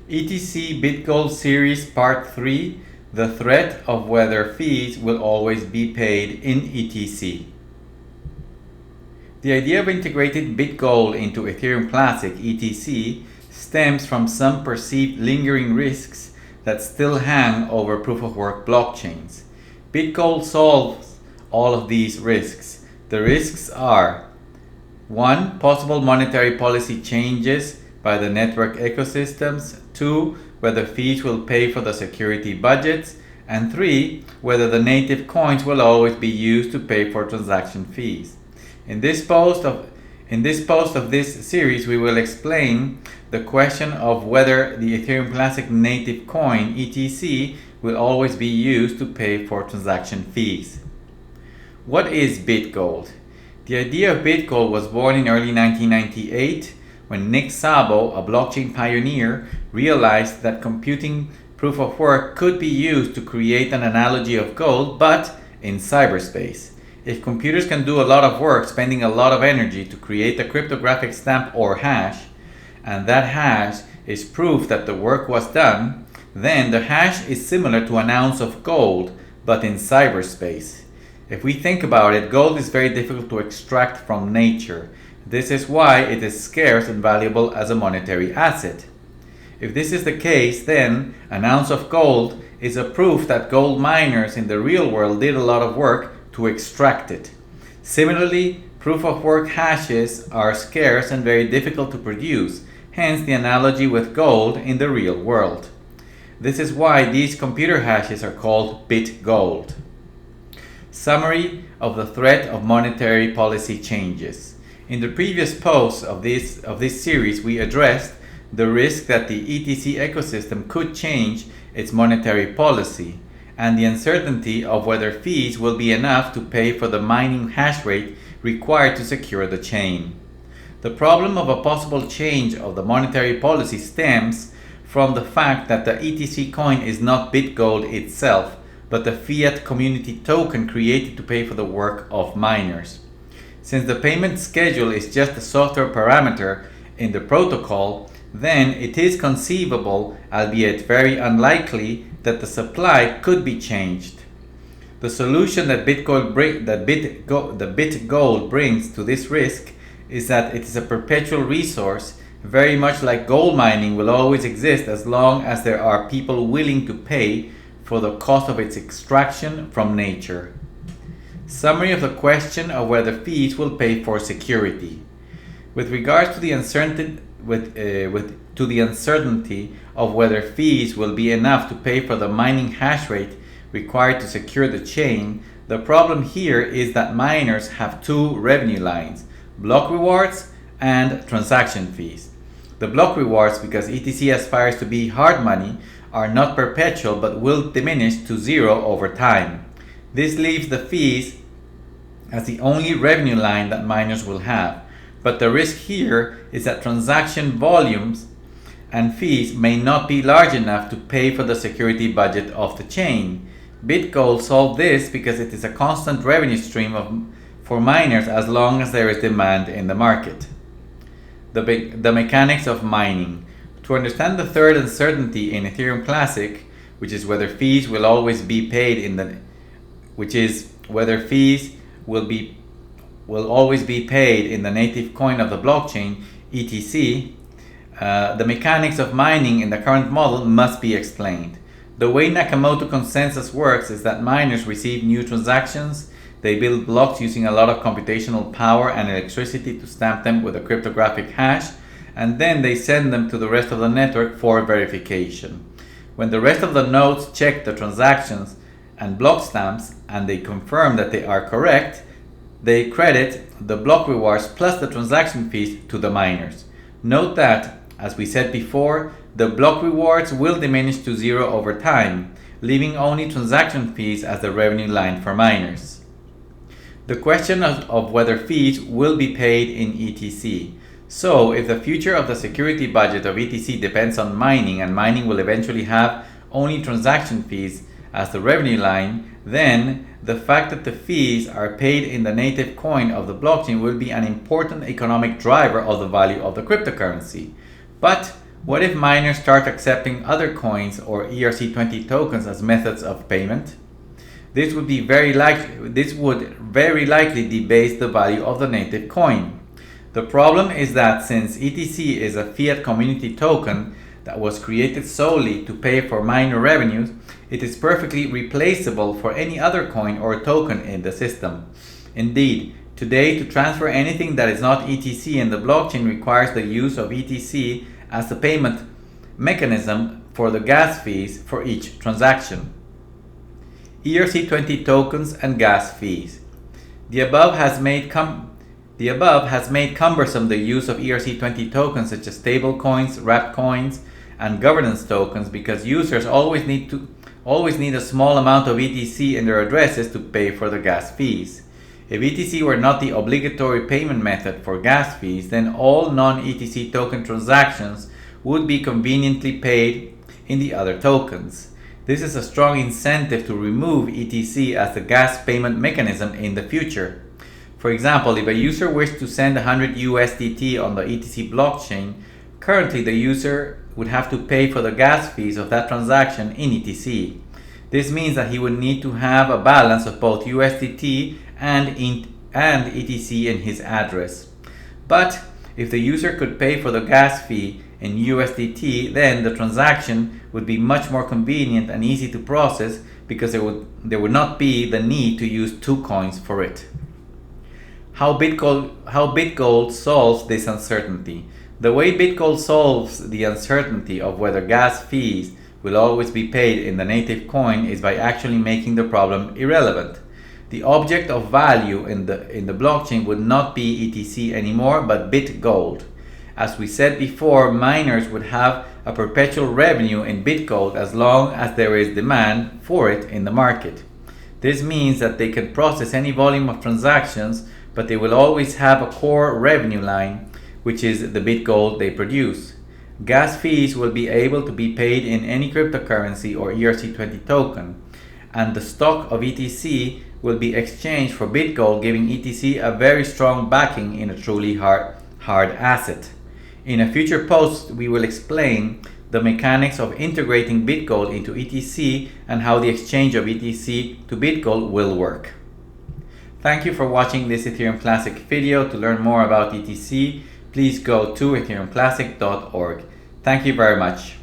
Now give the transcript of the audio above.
ETC BitGold Series Part 3: The Threat of Whether Fees Will Always Be Paid in ETC. The idea of integrating BitGold into Ethereum Classic (ETC) stems from some perceived lingering risks that still hang over proof-of-work blockchains. BitGold solves all of these risks. The risks are: 1. Possible monetary policy changes by the network ecosystems. 2. Whether fees will pay for the security budgets. And 3. Whether the native coins will always be used to pay for transaction fees. In this post of this series, we will explain the question of whether the Ethereum Classic native coin, ETC, will always be used to pay for transaction fees. What is BitGold? The idea of BitGold was born in early 1998 when Nick Szabo, a blockchain pioneer, realized that computing proof of work could be used to create an analogy of gold, but in cyberspace. If computers can do a lot of work spending a lot of energy to create a cryptographic stamp or hash, and that hash is proof that the work was done, then the hash is similar to an ounce of gold, but in cyberspace. If we think about it, gold is very difficult to extract from nature. This is why it is scarce and valuable as a monetary asset. If this is the case, then an ounce of gold is a proof that gold miners in the real world did a lot of work to extract it. Similarly, proof-of-work hashes are scarce and very difficult to produce, hence the analogy with gold in the real world. This is why these computer hashes are called BitGold. Summary of the threat of monetary policy changes. In the previous posts of this series, we addressed the risk that the ETC ecosystem could change its monetary policy and the uncertainty of whether fees will be enough to pay for the mining hash rate required to secure the chain. The problem of a possible change of the monetary policy stems from the fact that the ETC coin is not BitGold itself, but the fiat community token created to pay for the work of miners. Since the payment schedule is just a software parameter in the protocol, then it is conceivable, albeit very unlikely, that the supply could be changed. The solution that BitGold brings to this risk is that it is a perpetual resource, very much like gold mining will always exist as long as there are people willing to pay for the cost of its extraction from nature. Summary of the question of whether fees will pay for security. With regards to the uncertainty of whether fees will be enough to pay for the mining hash rate required to secure the chain, the problem here is that miners have two revenue lines: block rewards and transaction fees. The block rewards, because ETC aspires to be hard money, are not perpetual but will diminish to zero over time. This leaves the fees as the only revenue line that miners will have. But the risk here is that transaction volumes and fees may not be large enough to pay for the security budget of the chain. BitGold solved this because it is a constant revenue stream for miners as long as there is demand in the market. The mechanics of mining. To understand the third uncertainty in Ethereum Classic, which is whether fees will always be paid will always be paid in the native coin of the blockchain, ETC, the mechanics of mining in the current model must be explained. The way Nakamoto consensus works is that miners receive new transactions, they build blocks using a lot of computational power and electricity to stamp them with a cryptographic hash, and then they send them to the rest of the network for verification. When the rest of the nodes check the transactions and block stamps and they confirm that they are correct, they credit the block rewards plus the transaction fees to the miners. Note that, as we said before, the block rewards will diminish to zero over time, leaving only transaction fees as the revenue line for miners. The question of whether fees will be paid in ETC. So, if the future of the security budget of ETC depends on mining, and mining will eventually have only transaction fees as the revenue line, then the fact that the fees are paid in the native coin of the blockchain will be an important economic driver of the value of the cryptocurrency. But What if miners start accepting other coins or ERC20 tokens as methods of payment? This would very likely debase the value of the native coin. The problem is that since ETC is a fiat community token that was created solely to pay for miner revenues, it is perfectly replaceable for any other coin or token in the system. Indeed, today to transfer anything that is not ETC in the blockchain requires the use of ETC as the payment mechanism for the gas fees for each transaction. ERC20 tokens and gas fees. The above has made cumbersome the use of ERC20 tokens such as stablecoins, wrapped coins, and governance tokens because users always need a small amount of ETC in their addresses to pay for the gas fees. If ETC were not the obligatory payment method for gas fees, then all non-ETC token transactions would be conveniently paid in the other tokens. This is a strong incentive to remove ETC as the gas payment mechanism in the future. For example, if a user wished to send 100 USDT on the ETC blockchain, currently the user would have to pay for the gas fees of that transaction in ETC. This means that he would need to have a balance of both USDT and ETC in his address. But if the user could pay for the gas fee in USDT, then the transaction would be much more convenient and easy to process because there would not be the need to use two coins for it. How BitGold solves this uncertainty. The way BitGold solves the uncertainty of whether gas fees will always be paid in the native coin is by actually making the problem irrelevant. The object of value in the blockchain would not be ETC anymore, but BitGold. As we said before, miners would have a perpetual revenue in BitGold as long as there is demand for it in the market. This means that they can process any volume of transactions, but they will always have a core revenue line, which is the BitGold they produce. Gas fees will be able to be paid in any cryptocurrency or ERC20 token, and the stock of ETC will be exchanged for BitGold, giving ETC a very strong backing in a truly hard asset. In a future post, we will explain the mechanics of integrating BitGold into ETC and how the exchange of ETC to BitGold will work. Thank you for watching this Ethereum Classic video. To learn more about ETC, please go to ethereumclassic.org. Thank you very much.